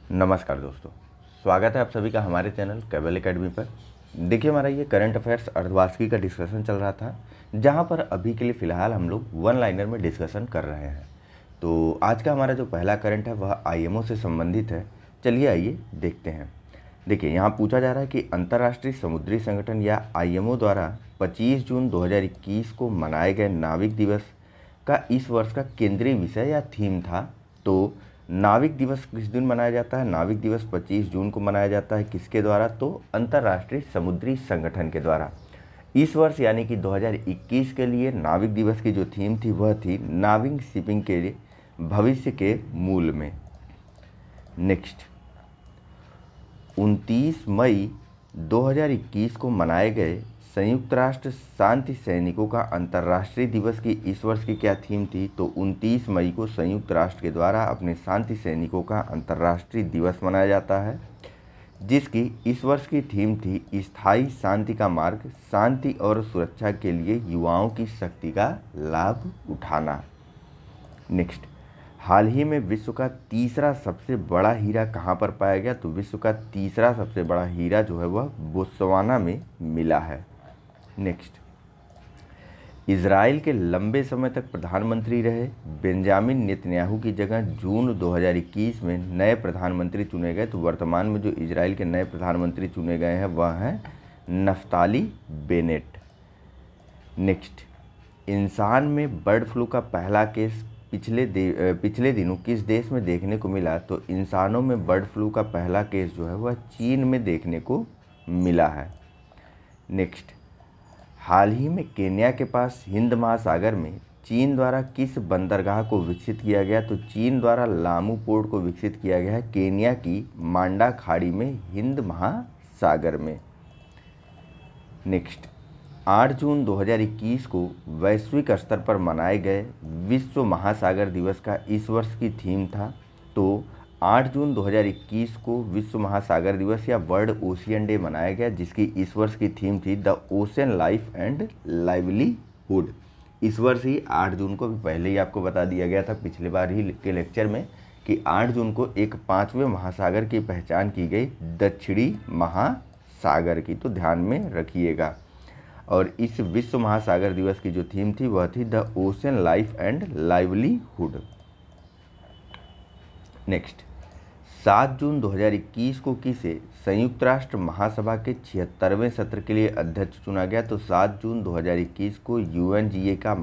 नमस्कार दोस्तों, स्वागत है आप सभी का हमारे चैनल केबल एकेडमी पर। देखिए, हमारा ये करंट अफेयर्स अर्धवार्षिकी का डिस्कशन चल रहा था, जहां पर अभी के लिए फ़िलहाल हम लोग वन लाइनर में डिस्कशन कर रहे हैं। तो आज का हमारा जो पहला करंट है वह आईएमओ से संबंधित है। चलिए आइए देखते हैं। देखिए, यहाँ पूछा जा रहा है कि अंतर्राष्ट्रीय समुद्री संगठन या आईएमओ द्वारा 25 जून 2021 को मनाए गए नाविक दिवस का इस वर्ष का केंद्रीय विषय या थीम था। तो नाविक दिवस किस दिन मनाया जाता है? नाविक दिवस 25 जून को मनाया जाता है। किसके द्वारा? तो अंतर्राष्ट्रीय समुद्री संगठन के द्वारा। इस वर्ष यानी कि 2021 के लिए नाविक दिवस की जो थीम थी वह थी नाविक शिपिंग के लिए भविष्य के मूल में। नेक्स्ट, 29 मई 2021 को मनाए गए संयुक्त राष्ट्र शांति सैनिकों का अंतर्राष्ट्रीय दिवस की इस वर्ष की क्या थीम थी? तो 29 मई को संयुक्त राष्ट्र के द्वारा अपने शांति सैनिकों का अंतर्राष्ट्रीय दिवस मनाया जाता है, जिसकी इस वर्ष की थीम थी स्थायी शांति का मार्ग, शांति और सुरक्षा के लिए युवाओं की शक्ति का लाभ उठाना। नेक्स्ट, हाल ही में विश्व का तीसरा सबसे बड़ा हीरा कहाँ पर पाया गया? तो विश्व का तीसरा सबसे बड़ा हीरा जो है वह बोत्सवाना में मिला है। नेक्स्ट, इजराइल के लंबे समय तक प्रधानमंत्री रहे बेंजामिन नेतन्याहू की जगह जून 2021 में नए प्रधानमंत्री चुने गए। तो वर्तमान में जो इजराइल के नए प्रधानमंत्री चुने गए हैं वह हैं नफ्ताली बेनेट। नेक्स्ट, इंसान में बर्ड फ्लू का पहला केस पिछले दिनों किस देश में देखने को मिला? तो इंसानों में बर्ड फ्लू का पहला केस जो है वह चीन में देखने को मिला है। नेक्स्ट, हाल ही में केन्या के पास हिंद महासागर में चीन द्वारा किस बंदरगाह को विकसित किया गया? तो चीन द्वारा लामू पोर्ट को विकसित किया गया है केन्या की मांडा खाड़ी में हिंद महासागर में। नेक्स्ट, 8 जून 2021 को वैश्विक स्तर पर मनाए गए विश्व महासागर दिवस का इस वर्ष की थीम था। तो 8 जून 2021 को विश्व महासागर दिवस या वर्ल्ड ओशियन डे मनाया गया, जिसकी इस वर्ष की थीम थी the ocean life and livelihood. इस वर्ष ही 8 जून को, भी पहले ही आपको बता दिया गया था पिछले बार ही के लेक्चर में, कि 8 जून को एक 5वें महासागर की पहचान की गई, दक्षिणी महासागर की। तो ध्यान में रखिएगा। और इस विश्व महासागर दिवस की जो थीम थी वह थी the ocean life and livelihood. Next, 7 जून 2021 को किसे संयुक्त राष्ट्र महासभा के 76वें सत्र के लिए अध्यक्ष चुना गया? तो 7 जून 2021 को यूएनजीए का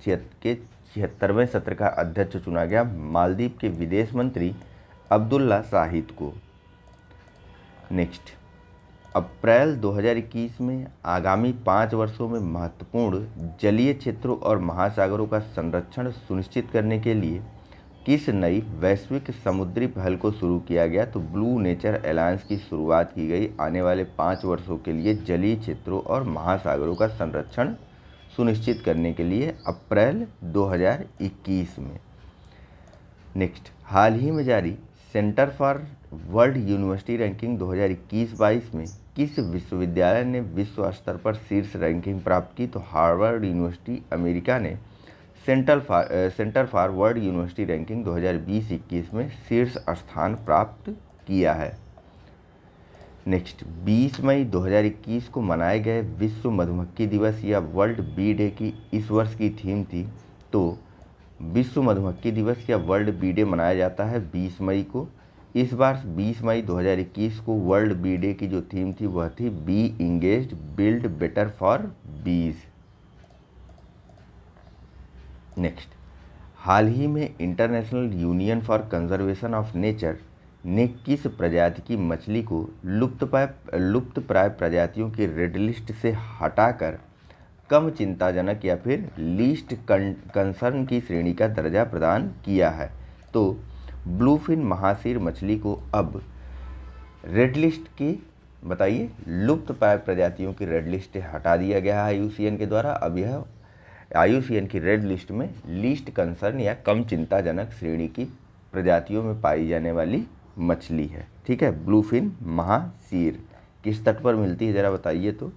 के 76वें सत्र का अध्यक्ष चुना गया मालदीव के विदेश मंत्री अब्दुल्ला शाहिद को। नेक्स्ट, अप्रैल 2021 में आगामी 5 वर्षों में महत्वपूर्ण जलीय क्षेत्रों और महासागरों का संरक्षण सुनिश्चित करने के लिए किस नई वैश्विक समुद्री पहल को शुरू किया गया? तो ब्लू नेचर अलायंस की शुरुआत की गई आने वाले 5 वर्षों के लिए जलीय क्षेत्रों और महासागरों का संरक्षण सुनिश्चित करने के लिए अप्रैल 2021 में। नेक्स्ट, हाल ही में जारी centre for world university ranking 2021-22 में किस विश्वविद्यालय ने विश्व स्तर पर शीर्ष रैंकिंग प्राप्त की? तो हार्वर्ड यूनिवर्सिटी अमेरिका ने centre for world university ranking 2020-21 में शीर्ष स्थान प्राप्त किया है। नेक्स्ट, 20 मई 2021 को मनाए गए विश्व मधुमक्खी दिवस या वर्ल्ड बी डे की इस वर्ष की थीम थी। तो विश्व मधुमक्खी दिवस या वर्ल्ड बी डे मनाया जाता है 20 मई को। इस बार 20 मई 2021 को वर्ल्ड बी डे की जो थीम थी वह थी bee engaged build better for bees. Next, हाल ही में International Union for Conservation of Nature ने किस प्रजाति की मछली को लुप्तप्राय प्रजातियों की रेड लिस्ट से हटाकर कम चिंताजनक या फिर लीस्ट कंसर्न की श्रेणी का दर्जा प्रदान किया है? तो ब्लूफिन महासीर मछली को अब रेड लिस्ट की, बताइए, लुप्तप्राय प्रजातियों की रेड लिस्ट से हटा दिया गया है आईयूसीएन के द्वारा। अब यह आईयूसीएन की रेड लिस्ट में लीस्ट कंसर्न या कम चिंताजनक श्रेणी की प्रजातियों में पाई जाने वाली मछली है। ठीक है, ब्लूफिन महासीर किस तट पर मिलती है ज़रा बताइए। तो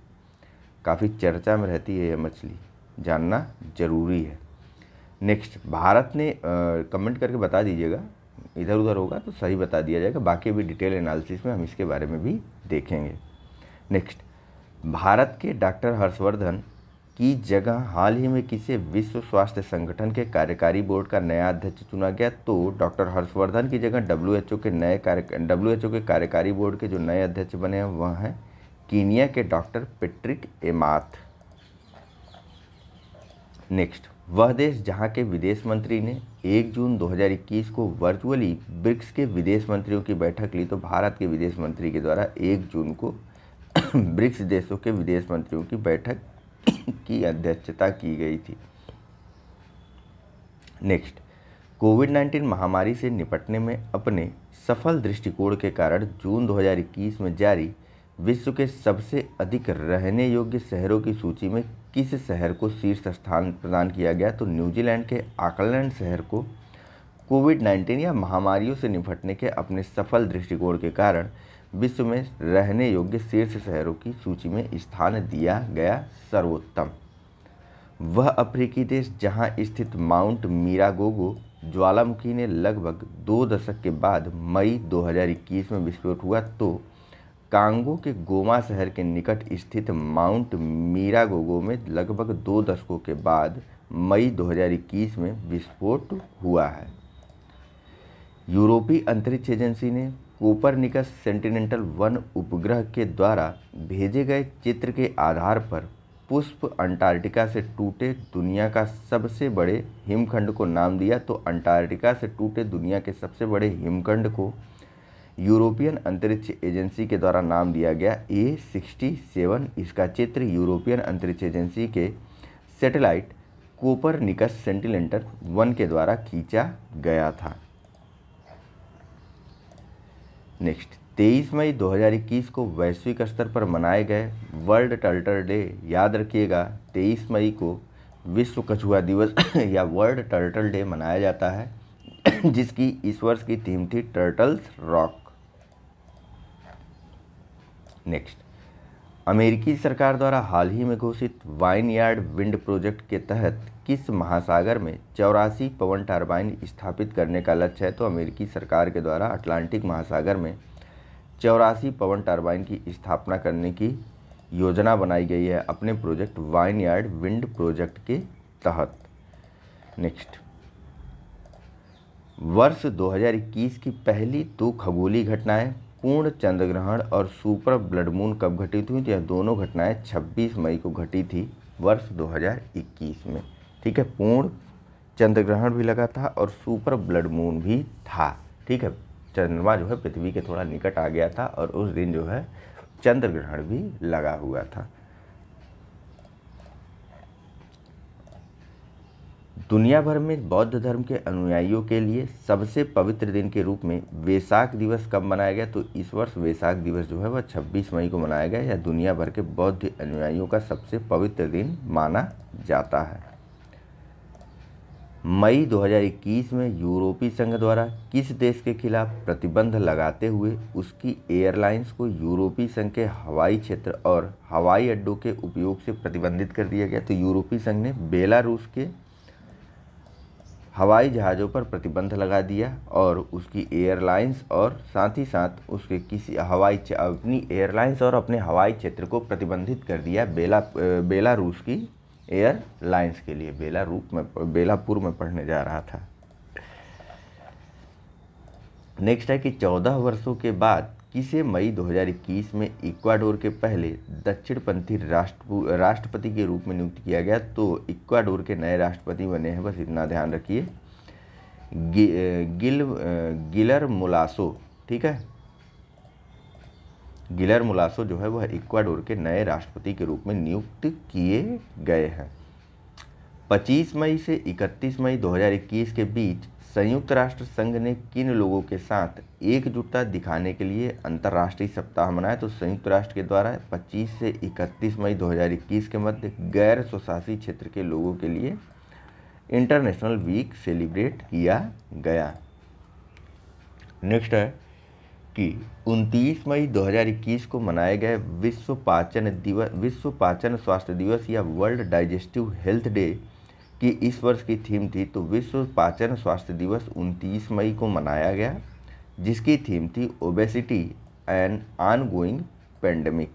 काफ़ी चर्चा में रहती है यह मछली, जानना जरूरी है। नेक्स्ट, भारत ने कमेंट करके बता दीजिएगा इधर उधर होगा तो सही बता दिया जाएगा, बाकी भी डिटेल एनालिसिस में हम इसके बारे में भी देखेंगे। नेक्स्ट, भारत के डॉक्टर हर्षवर्धन की जगह हाल ही में किसे विश्व स्वास्थ्य संगठन के कार्यकारी बोर्ड का नया अध्यक्ष चुना गया? तो डॉक्टर हर्षवर्धन की जगह डब्ल्यूएचओ के कार्यकारी बोर्ड के जो नए अध्यक्ष बने हैं वह हैं कीनिया के डॉक्टर पेट्रिक एमाथ। नेक्स्ट, वह देश जहां के विदेश मंत्री ने 1 जून 2021 को वर्चुअली ब्रिक्स के विदेश मंत्रियों की बैठक ली। तो भारत के विदेश मंत्री के द्वारा 1 जून को ब्रिक्स देशों के विदेश मंत्रियों की बैठक की अध्यक्षता की गई थी। नेक्स्ट, कोविड-19 महामारी से निपटने में अपने सफल दृष्टिकोण के कारण जून 2021 में जारी विश्व के सबसे अधिक रहने योग्य शहरों की सूची में किस शहर को शीर्ष स्थान प्रदान किया गया? तो न्यूजीलैंड के ऑकलैंड शहर को कोविड-19 या महामारियों से निपटने के अपने सफल दृष्टिकोण के कारण विश्व में रहने योग्य शीर्ष शहरों की सूची में स्थान दिया गया सर्वोत्तम। वह अफ्रीकी देश जहां स्थित माउंट मीरागोगो ज्वालामुखी ने लगभग 2 दशक के बाद मई 2021 में विस्फोट हुआ। तो कांगो के गोमा शहर के निकट स्थित माउंट मीरागोगो में लगभग 2 दशकों के बाद मई 2021 में विस्फोट हुआ है। यूरोपीय अंतरिक्ष एजेंसी ने कोपरनिकस सेंटिनेल-1 उपग्रह के द्वारा भेजे गए चित्र के आधार पर पुष्प अंटार्कटिका से टूटे दुनिया का सबसे बड़े हिमखंड को नाम दिया। तो अंटार्कटिका से टूटे दुनिया के सबसे बड़े हिमखंड को यूरोपियन अंतरिक्ष एजेंसी के द्वारा नाम दिया गया A67। इसका चित्र यूरोपियन अंतरिक्ष एजेंसी के सैटेलाइट कोपरनिकस सेंटिनेल-1 के द्वारा खींचा गया था। नेक्स्ट, 23 मई 2021 को वैश्विक स्तर पर मनाए गए वर्ल्ड टर्टल डे। याद रखिएगा 23 मई को विश्व कछुआ दिवस या वर्ल्ड टर्टल डे मनाया जाता है जिसकी इस वर्ष की थीम थी टर्टल्स रॉक। नेक्स्ट, अमेरिकी सरकार द्वारा हाल ही में घोषित वाइनयार्ड विंड प्रोजेक्ट के तहत किस महासागर में 84 पवन टरबाइन स्थापित करने का लक्ष्य है? तो अमेरिकी सरकार के द्वारा अटलांटिक महासागर में 84 पवन टरबाइन की स्थापना करने की योजना बनाई गई है अपने प्रोजेक्ट वाइनयार्ड विंड प्रोजेक्ट के तहत। नेक्स्ट, वर्ष 2021 की पहली 2 खगोलीय घटनाएं पूर्ण चंद्रग्रहण और सुपर ब्लड मून कब घटित हुई? तो यह दोनों घटनाएं 26 मई को घटी थी वर्ष 2021 में। ठीक है, पूर्ण चंद्रग्रहण भी लगा था और सुपर ब्लड मून भी था। ठीक है, चंद्रमा जो है पृथ्वी के थोड़ा निकट आ गया था और उस दिन जो है चंद्रग्रहण भी लगा हुआ था। दुनिया भर में बौद्ध धर्म के अनुयायियों के लिए सबसे पवित्र दिन के रूप में वैसाख दिवस कब मनाया गया? तो इस वर्ष वैसाख दिवस जो है वह 26 मई को मनाया गया। यह दुनिया भर के बौद्ध अनुयायियों का सबसे पवित्र दिन माना जाता है। मई 2021 में यूरोपीय संघ द्वारा किस देश के खिलाफ प्रतिबंध लगाते हुए उसकी एयरलाइंस को यूरोपीय संघ के हवाई क्षेत्र और हवाई अड्डों के उपयोग से प्रतिबंधित कर दिया गया? तो यूरोपीय संघ ने बेलारूस के हवाई जहाज़ों पर प्रतिबंध लगा दिया और उसकी एयरलाइंस और साथ ही साथ उसके किसी अपनी एयरलाइंस और अपने हवाई क्षेत्र को प्रतिबंधित कर दिया बेलारूस की एयरलाइंस के लिए। बेलापुर में पढ़ने जा रहा था। नेक्स्ट है कि 14 वर्षों के बाद किसे मई 2021 में इक्वाडोर के पहले दक्षिणपंथी राष्ट्रपति के रूप में नियुक्त किया गया? तो इक्वाडोर के नए राष्ट्रपति बने हैं, बस इतना ध्यान रखिए, गिलर्मो लासो। ठीक है, गिलर्मो लासो जो है वह इक्वाडोर के नए राष्ट्रपति के रूप में नियुक्त किए गए हैं। 25 मई से 31 मई 2021 के बीच संयुक्त राष्ट्र संघ ने किन लोगों के साथ एकजुटता दिखाने के लिए अंतर्राष्ट्रीय सप्ताह मनाया? तो संयुक्त राष्ट्र के द्वारा 25 से 31 मई 2021 के मध्य गैर स्वशासी क्षेत्र के लोगों के लिए इंटरनेशनल वीक सेलिब्रेट किया गया। नेक्स्ट है कि 29 मई 2021 को मनाए गए विश्व पाचन स्वास्थ्य दिवस या वर्ल्ड डाइजेस्टिव हेल्थ डे की इस वर्ष की थीम थी, तो विश्व पाचन स्वास्थ्य दिवस 29 मई को मनाया गया, जिसकी थीम थी obesity and ongoing pandemic.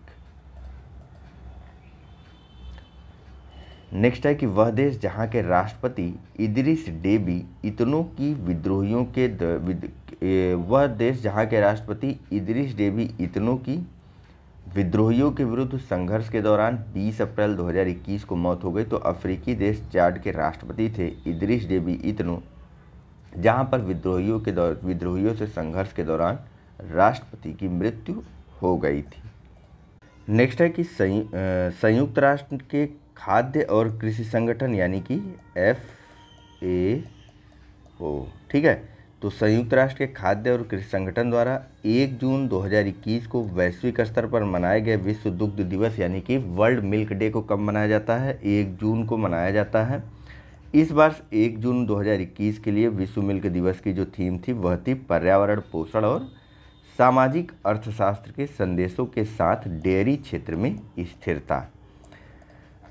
Next है कि वह देश जहां के राष्ट्रपति इदरिस डेबी इतनो की विद्रोहियों के वह देश जहां के राष्ट्रपति इदरिस डेबी इतनो की विद्रोहियों के विरुद्ध संघर्ष के दौरान 20 अप्रैल 2021 को मौत हो गई। तो अफ्रीकी देश चाड के राष्ट्रपति थे इदरिस डेबी इतनो, जहां पर विद्रोहियों से संघर्ष के दौरान राष्ट्रपति की मृत्यु हो गई थी। नेक्स्ट है कि संयुक्त राष्ट्र के खाद्य और कृषि संगठन यानी कि FAO, ठीक है, तो संयुक्त राष्ट्र के खाद्य और कृषि संगठन द्वारा 1 जून 2021 को वैश्विक स्तर पर मनाए गए विश्व दुग्ध दिवस यानी कि वर्ल्ड मिल्क डे को कब मनाया जाता है? 1 जून को मनाया जाता है। इस वर्ष 1 जून 2021 के लिए विश्व मिल्क दिवस की जो थीम थी वह थी पर्यावरण, पोषण और सामाजिक अर्थशास्त्र के संदेशों के साथ डेयरी क्षेत्र में स्थिरता।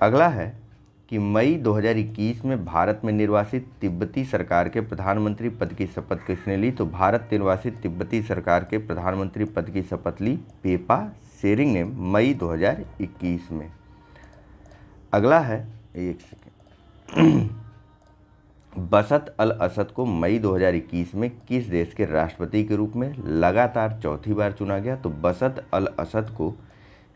अगला है कि मई 2021 में भारत में निर्वासित तिब्बती सरकार के प्रधानमंत्री पद की शपथ किसने ली? तो भारत निर्वासित तिब्बती सरकार के प्रधानमंत्री पद की शपथ ली पेपा शेरिंग ने मई 2021 में। अगला है, एक सेकेंड, बसत अल असद को मई 2021 में किस देश के राष्ट्रपति के रूप में लगातार चौथी बार चुना गया? तो बसत अल असद को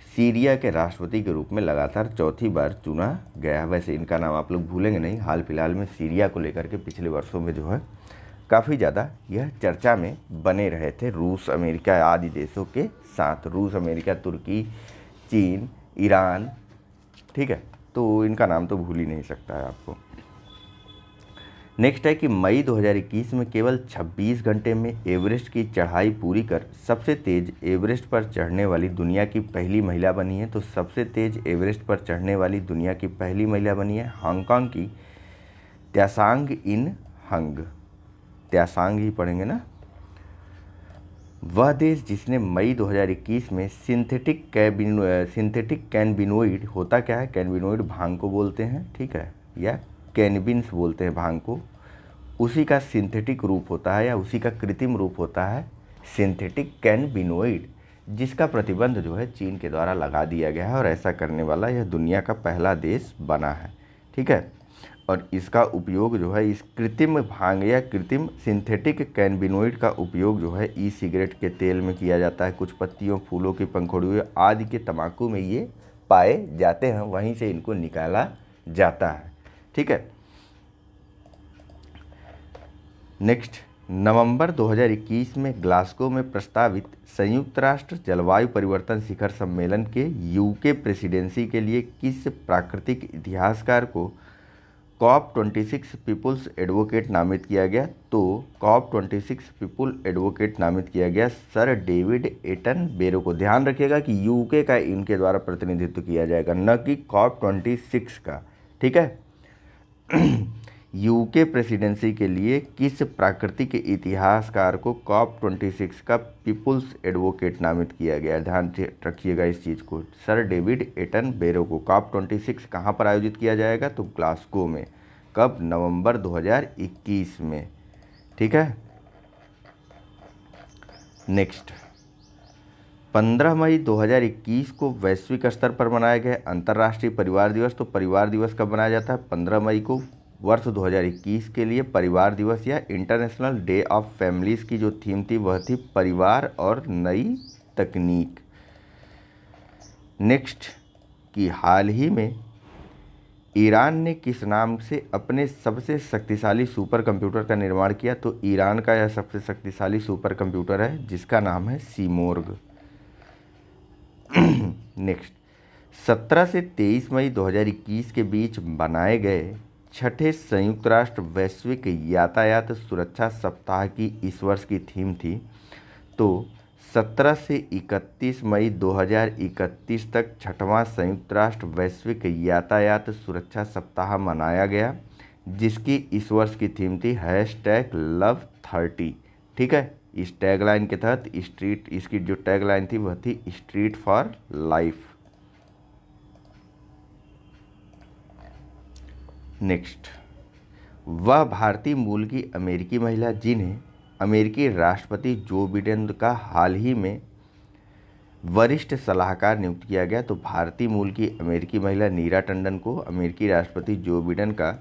सीरिया के राष्ट्रपति के रूप में लगातार चौथी बार चुना गया। वैसे इनका नाम आप लोग भूलेंगे नहीं, हाल फिलहाल में सीरिया को लेकर के पिछले वर्षों में जो है काफ़ी ज़्यादा यह चर्चा में बने रहे थे रूस, अमेरिका आदि देशों के साथ। रूस, अमेरिका, तुर्की, चीन, ईरान, ठीक है, तो इनका नाम तो भूल ही नहीं सकता है आपको। नेक्स्ट है कि मई 2021 में केवल 26 घंटे में एवरेस्ट की चढ़ाई पूरी कर सबसे तेज एवरेस्ट पर चढ़ने वाली दुनिया की पहली महिला बनी है। तो सबसे तेज एवरेस्ट पर चढ़ने वाली दुनिया की पहली महिला बनी है हांगकांग की त्यासांग इन हंग, त्यासांग ही पढ़ेंगे ना। वह देश जिसने मई 2021 में सिंथेटिक कैनबिनोइड, होता क्या है? कैनबिनोइड भांग को बोलते हैं, ठीक है, या कैनबिन्स बोलते हैं भांग को, उसी का सिंथेटिक रूप होता है या उसी का कृत्रिम रूप होता है सिंथेटिक कैनबिनोइड, जिसका प्रतिबंध जो है चीन के द्वारा लगा दिया गया है और ऐसा करने वाला यह दुनिया का पहला देश बना है, ठीक है। और इसका उपयोग जो है इस कृत्रिम भांग या कृत्रिम सिंथेटिक कैनबिनोइड का उपयोग जो है ई सिगरेट के तेल में किया जाता है, कुछ पत्तियों, फूलों की पंखुड़ियों आदि के तंबाकू में ये पाए जाते हैं, वहीं से इनको निकाला जाता है, ठीक है। नेक्स्ट, नवंबर 2021 में ग्लासगो में प्रस्तावित संयुक्त राष्ट्र जलवायु परिवर्तन शिखर सम्मेलन के यूके प्रेसिडेंसी के लिए किस प्राकृतिक इतिहासकार को COP26 पीपुल्स एडवोकेट नामित किया गया? तो COP26 पीपुल एडवोकेट नामित किया गया सर डेविड एटनबरो को। ध्यान रखिएगा कि यूके का इनके द्वारा प्रतिनिधित्व किया जाएगा, न कि COP26 का, ठीक है। यूके प्रेसिडेंसी के लिए किस प्राकृतिक इतिहासकार को COP26 का पीपुल्स एडवोकेट नामित किया गया? ध्यान रखिएगा इस चीज़ को, सर डेविड एटनबरो को। COP26 कहाँ पर आयोजित किया जाएगा? तो ग्लासगो में। कब? नवंबर 2021 में, ठीक है। नेक्स्ट, 15 मई 2021 को वैश्विक स्तर पर मनाया गया अंतर्राष्ट्रीय परिवार दिवस। तो परिवार दिवस कब मनाया जाता है? 15 मई को। वर्ष 2021 के लिए परिवार दिवस या इंटरनेशनल डे ऑफ फैमिलीज़ की जो थीम थी वह थी परिवार और नई तकनीक। नेक्स्ट, कि हाल ही में ईरान ने किस नाम से अपने सबसे शक्तिशाली सुपर कंप्यूटर का निर्माण किया? तो ईरान का यह सबसे शक्तिशाली सुपर कंप्यूटर है जिसका नाम है सीमोर्ग। नेक्स्ट, 17 से 23 मई 2021 के बीच बनाए गए छठे संयुक्त राष्ट्र वैश्विक यातायात सुरक्षा सप्ताह की इस वर्ष की थीम थी। तो 17 से 31 मई 2031 तक छठवां संयुक्त राष्ट्र वैश्विक यातायात सुरक्षा सप्ताह मनाया गया, जिसकी इस वर्ष की थीम थी #Love30, ठीक है। इस टैगलाइन के तहत इसकी जो टैगलाइन थी वह थी स्ट्रीट फॉर लाइफ। नेक्स्ट, वह भारतीय मूल की अमेरिकी महिला जिन्हें अमेरिकी राष्ट्रपति जो बिडेन का हाल ही में वरिष्ठ सलाहकार नियुक्त किया गया। तो भारतीय मूल की अमेरिकी महिला नीरा टंडन को अमेरिकी राष्ट्रपति जो बिडेन का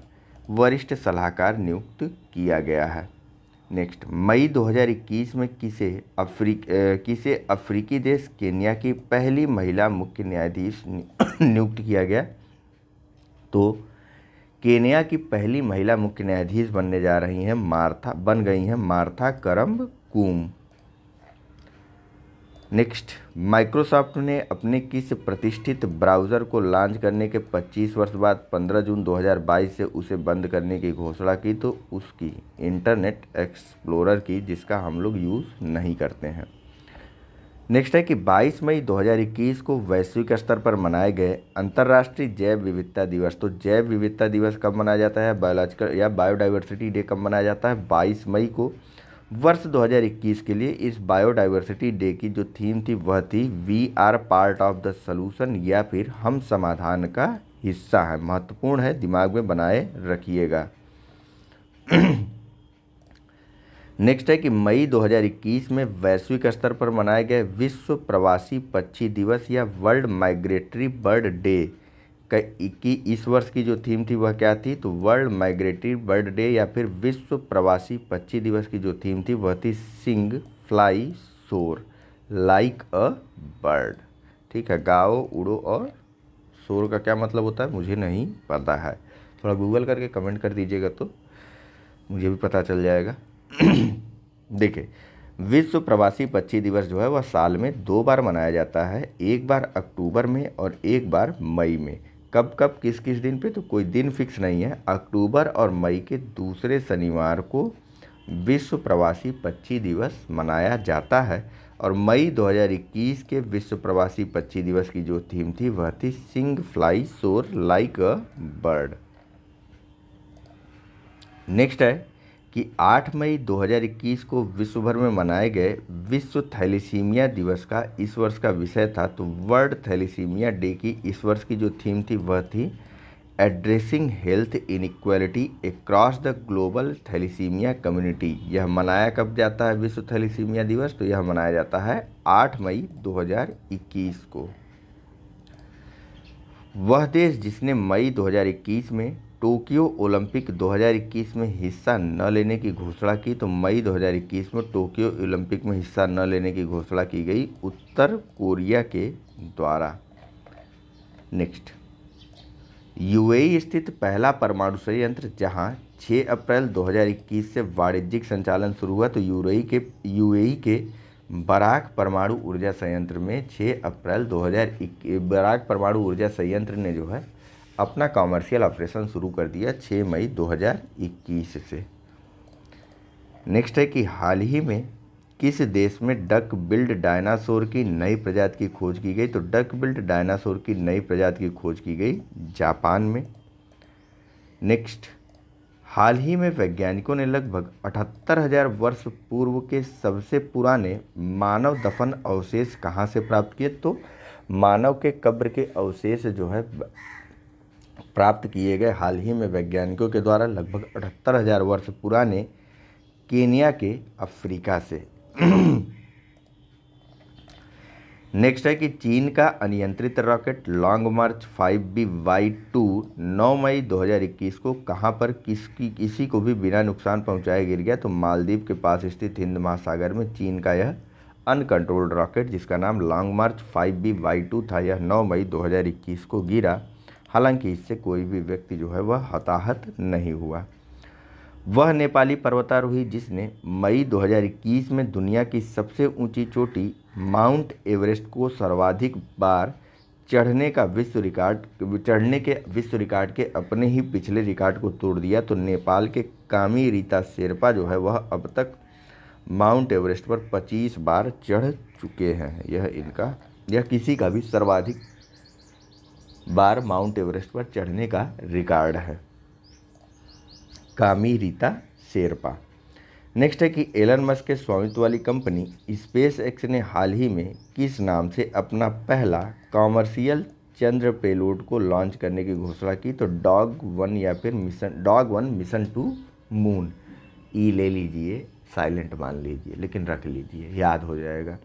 वरिष्ठ सलाहकार नियुक्त किया गया है। नेक्स्ट, मई 2021 में किसे अफ्रीकी देश केन्या की पहली महिला मुख्य न्यायाधीश नियुक्त किया गया। तो केन्या की पहली महिला मुख्य न्यायाधीश बन गई हैं मार्था करम्ब-कूम। नेक्स्ट, माइक्रोसॉफ्ट ने अपने किस प्रतिष्ठित ब्राउज़र को लॉन्च करने के 25 वर्ष बाद 15 जून 2022 से उसे बंद करने की घोषणा की। तो उसकी इंटरनेट एक्सप्लोरर की, जिसका हम लोग यूज़ नहीं करते हैं। नेक्स्ट है कि 22 मई 2021 को वैश्विक स्तर पर मनाए गए अंतर्राष्ट्रीय जैव विविधता दिवस। तो जैव विविधता दिवस कब मनाया जाता है, बायोलॉजिकल या बायोडाइवर्सिटी डे कब मनाया जाता है, 22 मई को। वर्ष 2021 के लिए इस बायोडाइवर्सिटी डे की जो थीम थी वह थी we are part of the solution, या फिर हम समाधान का हिस्सा हैं। महत्वपूर्ण है, दिमाग में बनाए रखिएगा। नेक्स्ट है कि मई 2021 में वैश्विक स्तर पर मनाए गए विश्व प्रवासी पक्षी दिवस या वर्ल्ड माइग्रेटरी बर्ड डे की इस वर्ष की जो थीम थी वह क्या थी। तो वर्ल्ड माइग्रेटरी बर्ड डे या फिर विश्व प्रवासी पक्षी दिवस की जो थीम थी वह थी सिंग फ्लाई सोर लाइक अ बर्ड। ठीक है, गाओ उड़ो, और शोर का क्या मतलब होता है मुझे नहीं पता है, थोड़ा गूगल करके कमेंट कर दीजिएगा तो मुझे भी पता चल जाएगा। देखिए, विश्व प्रवासी पक्षी दिवस जो है वह साल में 2 बार मनाया जाता है, एक बार अक्टूबर में और एक बार मई में। कब कब किस किस दिन पे, तो कोई दिन फिक्स नहीं है। अक्टूबर और मई के दूसरे शनिवार को विश्व प्रवासी पक्षी दिवस मनाया जाता है। और मई 2021 के विश्व प्रवासी पक्षी दिवस की जो थीम थी वह थी सिंग फ्लाई सोर लाइक अ बर्ड। नेक्स्ट है कि 8 मई 2021 को विश्व भर में मनाए गए विश्व थैलेसीमिया दिवस का इस वर्ष का विषय था। तो वर्ल्ड थैलेसीमिया डे की इस वर्ष की जो थीम थी वह थी addressing health inequality across the global thalassaemia community. यह मनाया कब जाता है विश्व थैलेसीमिया दिवस, तो यह मनाया जाता है 8 मई 2021 को। वह देश जिसने मई 2021 में टोक्यो ओलंपिक 2021 में हिस्सा न लेने की घोषणा की। तो मई 2021 में टोक्यो ओलंपिक में हिस्सा न लेने की घोषणा की गई उत्तर कोरिया के द्वारा। नेक्स्ट, यूएई स्थित पहला परमाणु संयंत्र जहां 6 अप्रैल 2021 से वाणिज्यिक संचालन शुरू हुआ। तो यूएई के बराक परमाणु ऊर्जा संयंत्र में 6 अप्रैल 2021 बराक परमाणु ऊर्जा संयंत्र ने जो है अपना कॉमर्शियल ऑपरेशन शुरू कर दिया 6 मई 2021 से। नेक्स्ट है कि हाल ही में किस देश में डक बिल्ड डायनासोर की नई प्रजाति की खोज की गई। तो डक बिल्ड डायनासोर की नई प्रजाति की खोज की गई जापान में। नेक्स्ट, हाल ही में वैज्ञानिकों ने लगभग 78,000 वर्ष पूर्व के सबसे पुराने मानव दफन अवशेष कहाँ से प्राप्त किए। तो मानव के कब्र के अवशेष जो है प्राप्त किए गए हाल ही में वैज्ञानिकों के द्वारा लगभग 78,000 वर्ष पुराने केन्या के अफ्रीका से। नेक्स्ट है कि चीन का अनियंत्रित रॉकेट लॉन्ग मार्च 5B-Y2 9 मई 2021 को कहां पर किसी को भी बिना नुकसान पहुंचाए गिर गया। तो मालदीव के पास स्थित हिंद महासागर में चीन का यह अनकंट्रोल्ड रॉकेट जिसका नाम लॉन्ग मार्च 5B-Y2 था, यह 9 मई 2021 को गिरा। हालांकि इससे कोई भी व्यक्ति जो है वह हताहत नहीं हुआ। वह नेपाली पर्वतारोही जिसने मई 2021 में दुनिया की सबसे ऊंची चोटी माउंट एवरेस्ट को सर्वाधिक बार चढ़ने के विश्व रिकॉर्ड के अपने ही पिछले रिकॉर्ड को तोड़ दिया। तो नेपाल के कामी रीता शेरपा जो है वह अब तक माउंट एवरेस्ट पर 25 बार चढ़ चुके हैं। यह किसी का भी सर्वाधिक बार माउंट एवरेस्ट पर चढ़ने का रिकॉर्ड है, कामी रीता शेरपा। नेक्स्ट है कि एलन मस्क के स्वामित्व वाली कंपनी स्पेस एक्स ने हाल ही में किस नाम से अपना पहला कॉमर्शियल चंद्र पेलोड को लॉन्च करने की घोषणा की? तो डॉग 1 या फिर डॉग 1 मिशन टू मून। ई ले लीजिए, साइलेंट मान लीजिए, लेकिन रख लीजिए, याद हो जाएगा।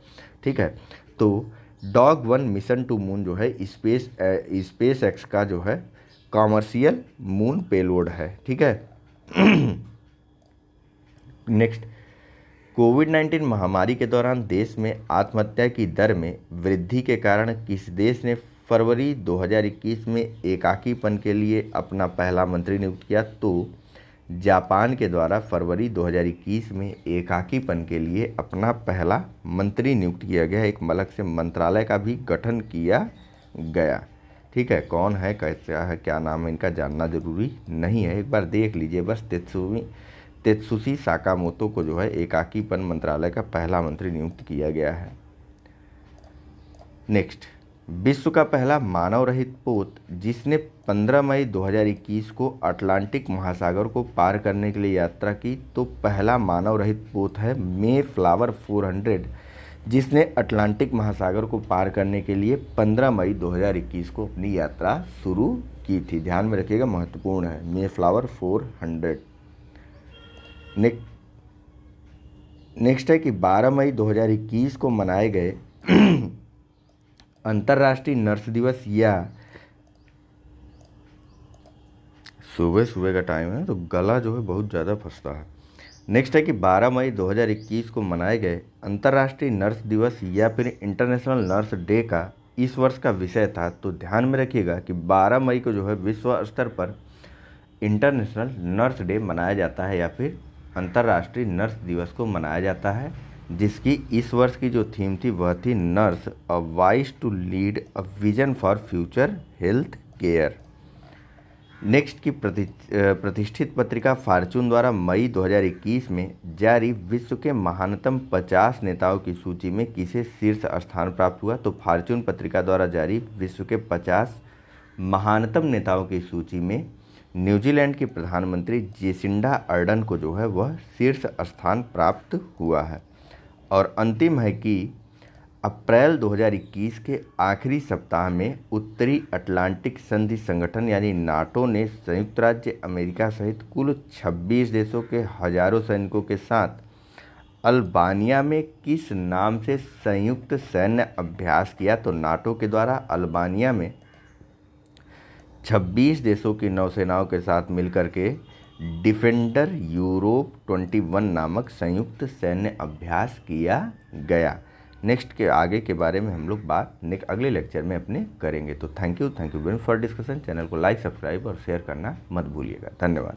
ठीक है, तो डॉग 1 मिशन टू मून जो है स्पेस एक्स का जो है कॉमर्शियल मून पेलोड है। ठीक है। नेक्स्ट, कोविड-19 महामारी के दौरान देश में आत्महत्या की दर में वृद्धि के कारण किस देश ने फरवरी 2021 में एकाकीपन के लिए अपना पहला मंत्री नियुक्त किया? तो जापान के द्वारा फरवरी 2021 में एकाकीपन के लिए अपना पहला मंत्री नियुक्त किया गया। एक अलग से मंत्रालय का भी गठन किया गया। ठीक है, कौन है, कैसा है, क्या नाम है इनका जानना जरूरी नहीं है, एक बार देख लीजिए बस। तेत्सुशी साकामोतो को जो है एकाकीपन मंत्रालय का पहला मंत्री नियुक्त किया गया है। नेक्स्ट, विश्व का पहला मानव रहित पोत जिसने 15 मई 2021 को अटलांटिक महासागर को पार करने के लिए यात्रा की? तो पहला मानव रहित पोत है मेफ्लावर 400, जिसने अटलांटिक महासागर को पार करने के लिए 15 मई 2021 को अपनी यात्रा शुरू की थी। ध्यान में रखिएगा, महत्वपूर्ण है, मेफ्लावर 400। नेक्स्ट है कि 12 मई 2021 को मनाए गए अंतर्राष्ट्रीय नर्स दिवस, या सुबह सुबह का टाइम है तो गला जो है बहुत ज़्यादा फंसता है। नेक्स्ट है कि 12 मई 2021 को मनाए गए अंतर्राष्ट्रीय नर्स दिवस या फिर इंटरनेशनल नर्स डे का इस वर्ष का विषय था। तो ध्यान में रखिएगा कि 12 मई को जो है विश्व स्तर पर इंटरनेशनल नर्स डे मनाया जाता है या फिर अंतर्राष्ट्रीय नर्स दिवस को मनाया जाता है, जिसकी इस वर्ष की जो थीम थी वह थी nurse a voice to lead a vision for future health care. Next की प्रतिष्ठित पत्रिका फॉर्च्यून द्वारा मई 2021 में जारी विश्व के महानतम 50 नेताओं की सूची में किसे शीर्ष स्थान प्राप्त हुआ? तो फॉर्च्यून पत्रिका द्वारा जारी विश्व के 50 महानतम नेताओं की सूची में न्यूजीलैंड की प्रधानमंत्री जेसिंडा अर्डन को जो है वह शीर्ष स्थान प्राप्त हुआ है। और अंतिम है कि अप्रैल 2021 के आखिरी सप्ताह में उत्तरी अटलांटिक संधि संगठन यानी नाटो ने संयुक्त राज्य अमेरिका सहित कुल 26 देशों के हजारों सैनिकों के साथ अल्बानिया में किस नाम से संयुक्त सैन्य अभ्यास किया? तो नाटो के द्वारा अल्बानिया में 26 देशों की नौसेनाओं के साथ मिलकर के डिफेंडर यूरोप 21 नामक संयुक्त सैन्य अभ्यास किया गया। नेक्स्ट के आगे के बारे में हम लोग बात अगले लेक्चर में अपने करेंगे। तो thank you very much for discussion. Channel को लाइक, सब्सक्राइब और शेयर करना मत भूलिएगा। धन्यवाद।